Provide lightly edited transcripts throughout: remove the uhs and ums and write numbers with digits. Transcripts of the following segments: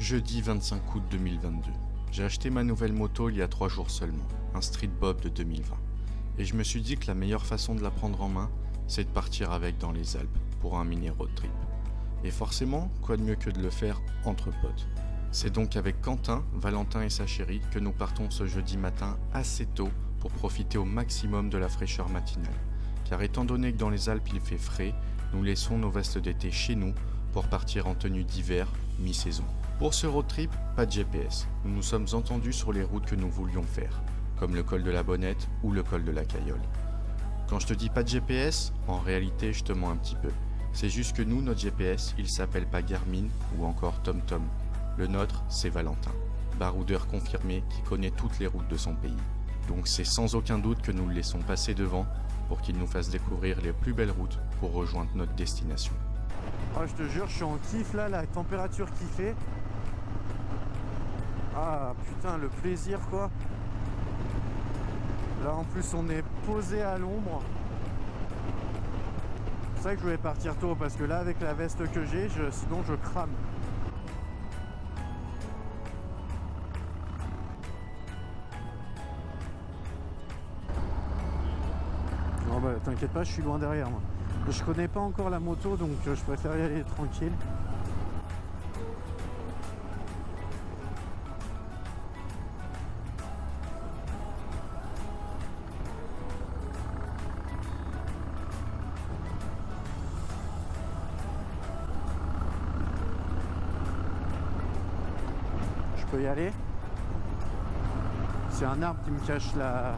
Jeudi 25 août 2022. J'ai acheté ma nouvelle moto il y a 3 jours seulement, un Street Bob de 2020. Et je me suis dit que la meilleure façon de la prendre en main, c'est de partir avec dans les Alpes pour un mini road trip. Et forcément, quoi de mieux que de le faire entre potes. C'est donc avec Quentin, Valentin et sa chérie que nous partons ce jeudi matin assez tôt pour profiter au maximum de la fraîcheur matinale. Car étant donné que dans les Alpes il fait frais, nous laissons nos vestes d'été chez nous pour partir en tenue d'hiver, mi-saison. Pour ce road trip, pas de GPS. Nous nous sommes entendus sur les routes que nous voulions faire, comme le col de la Bonnette ou le col de la Cayolle. Quand je te dis pas de GPS, en réalité je te mens un petit peu. C'est juste que nous, notre GPS, il s'appelle pas Garmin ou encore TomTom. Le nôtre, c'est Valentin, baroudeur confirmé qui connaît toutes les routes de son pays. Donc c'est sans aucun doute que nous le laissons passer devant pour qu'il nous fasse découvrir les plus belles routes pour rejoindre notre destination. Oh, je te jure, je suis en kiff là, la température qu'il fait. Ah putain, le plaisir quoi. Là en plus on est posé à l'ombre. C'est pour ça que je voulais partir tôt, parce que là avec la veste que j'ai, sinon je crame. Non bah t'inquiète pas, je suis loin derrière moi. Je connais pas encore la moto, donc je préfère y aller tranquille. Je peux y aller? C'est un arbre qui me cache la...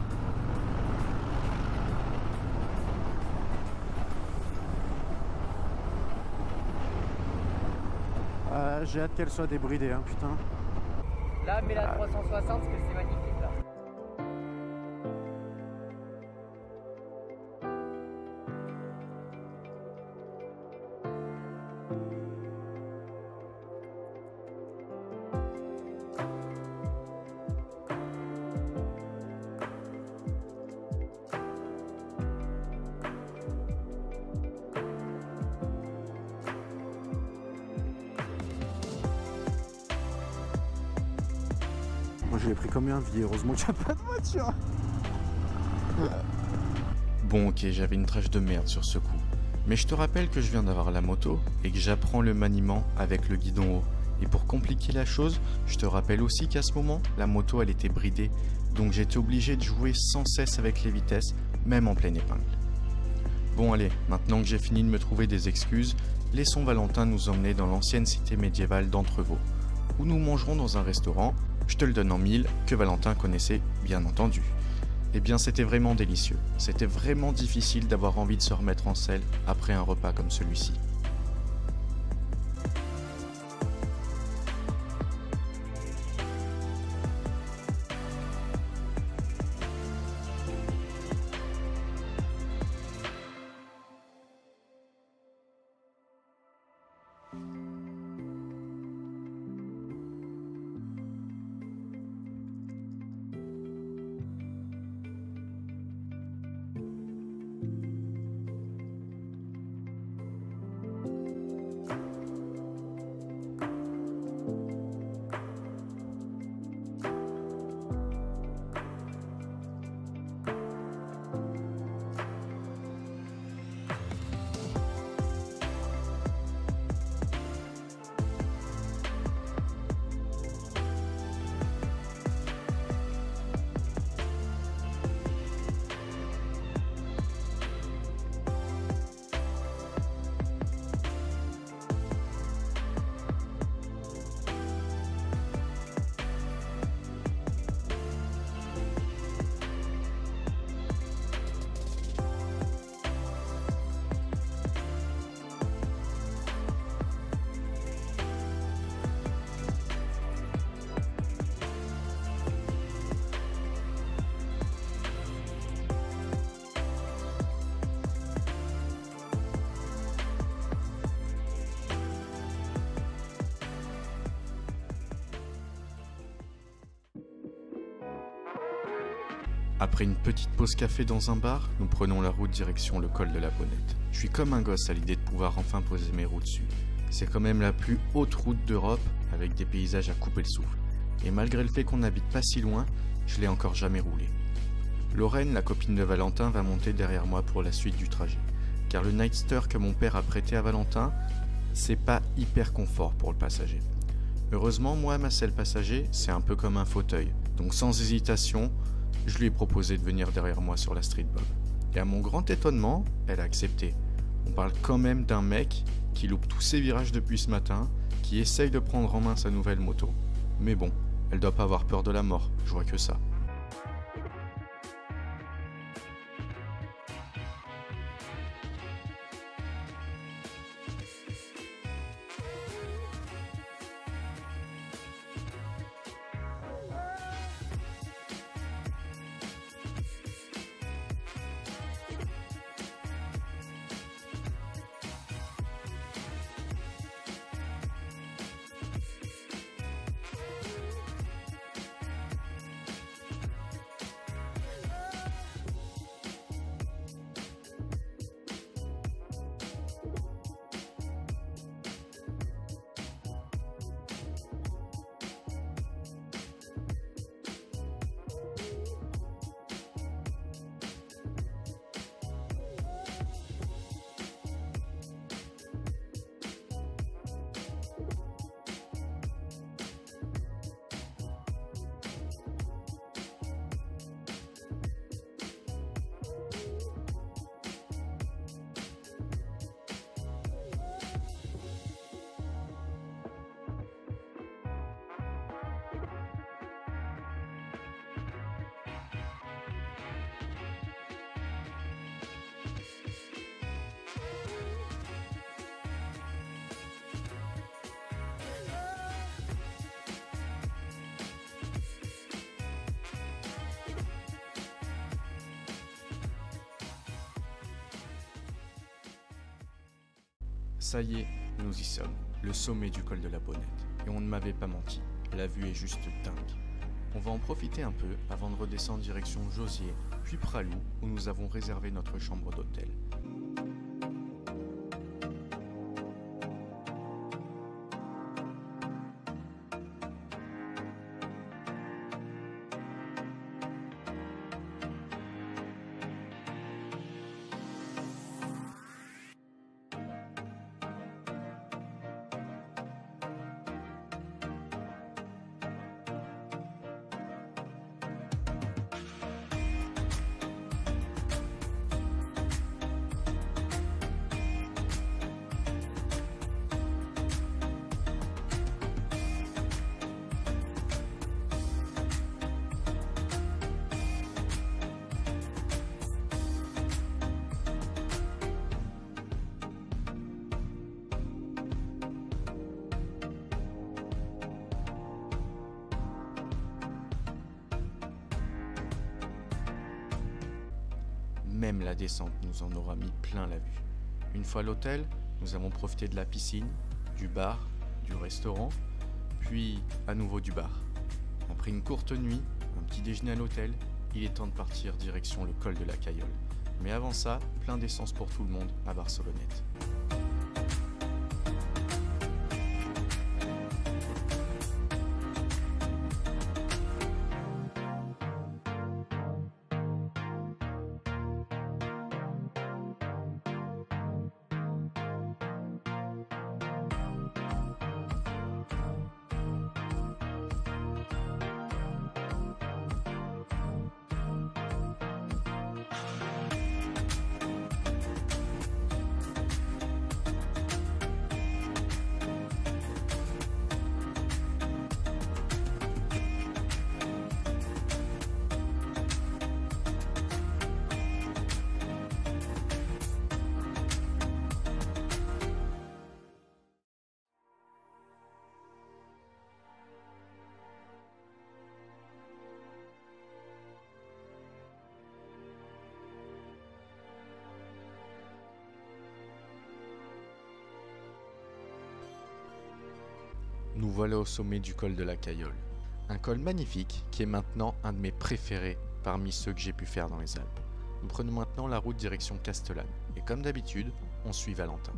j'ai hâte qu'elle soit débridée, hein, putain. Là, mets la 360 parce que c'est magnifique là. Moi je l'ai pris comme un vie, heureusement qu'il n'y a pas de voiture. Bon ok, j'avais une trêche de merde sur ce coup. Mais je te rappelle que je viens d'avoir la moto et que j'apprends le maniement avec le guidon haut. Et pour compliquer la chose, je te rappelle aussi qu'à ce moment, la moto elle était bridée. Donc j'étais obligé de jouer sans cesse avec les vitesses, même en pleine épingle. Bon allez, maintenant que j'ai fini de me trouver des excuses, laissons Valentin nous emmener dans l'ancienne cité médiévale d'Entrevaux, où nous mangerons dans un restaurant, je te le donne en mille, que Valentin connaissait bien entendu. Eh bien c'était vraiment délicieux, c'était vraiment difficile d'avoir envie de se remettre en selle après un repas comme celui-ci. Après une petite pause café dans un bar, nous prenons la route direction le col de la Bonnette. Je suis comme un gosse à l'idée de pouvoir enfin poser mes roues dessus. C'est quand même la plus haute route d'Europe, avec avec des paysages à couper le souffle. Et malgré le fait qu'on n'habite pas si loin, je l'ai encore jamais roulé. Lorraine, la copine de Valentin, va monter derrière moi pour la suite du trajet. Car le Nightster que mon père a prêté à Valentin, c'est pas hyper confort pour le passager. Heureusement, moi, ma selle passager, c'est un peu comme un fauteuil. Donc sans hésitation, je lui ai proposé de venir derrière moi sur la Street Bob. Et à mon grand étonnement, elle a accepté. On parle quand même d'un mec qui loupe tous ses virages depuis ce matin, qui essaye de prendre en main sa nouvelle moto. Mais bon, elle doit pas avoir peur de la mort, je vois que ça. Ça y est, nous y sommes, le sommet du col de la Bonnette. Et on ne m'avait pas menti, la vue est juste dingue. On va en profiter un peu avant de redescendre direction Josier, puis Pralou, où nous avons réservé notre chambre d'hôtel. Même la descente nous en aura mis plein la vue. Une fois à l'hôtel, nous avons profité de la piscine, du bar, du restaurant, puis à nouveau du bar. Après une courte nuit, un petit déjeuner à l'hôtel, il est temps de partir direction le col de la Cayolle. Mais avant ça, plein d'essence pour tout le monde à Barcelonnette. Nous voilà au sommet du col de la Cayolle. Un col magnifique qui est maintenant un de mes préférés parmi ceux que j'ai pu faire dans les Alpes. Nous prenons maintenant la route direction Castellane. Et comme d'habitude, on suit Valentin.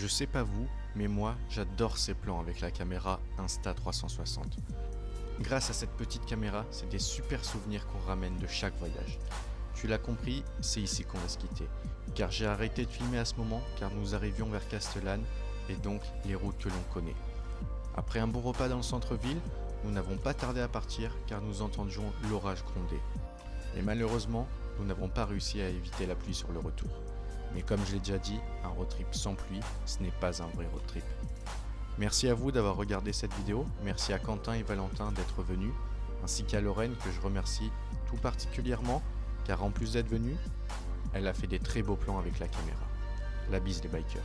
Je sais pas vous, mais moi j'adore ces plans avec la caméra Insta360. Grâce à cette petite caméra, c'est des super souvenirs qu'on ramène de chaque voyage. Tu l'as compris, c'est ici qu'on va se quitter. Car j'ai arrêté de filmer à ce moment car nous arrivions vers Castellane et donc les routes que l'on connaît. Après un bon repas dans le centre-ville, nous n'avons pas tardé à partir car nous entendions l'orage gronder. Et malheureusement, nous n'avons pas réussi à éviter la pluie sur le retour. Mais comme je l'ai déjà dit, un road trip sans pluie, ce n'est pas un vrai road trip. Merci à vous d'avoir regardé cette vidéo, merci à Quentin et Valentin d'être venus, ainsi qu'à Lorraine que je remercie tout particulièrement, car en plus d'être venue, elle a fait des très beaux plans avec la caméra. La bise les bikers.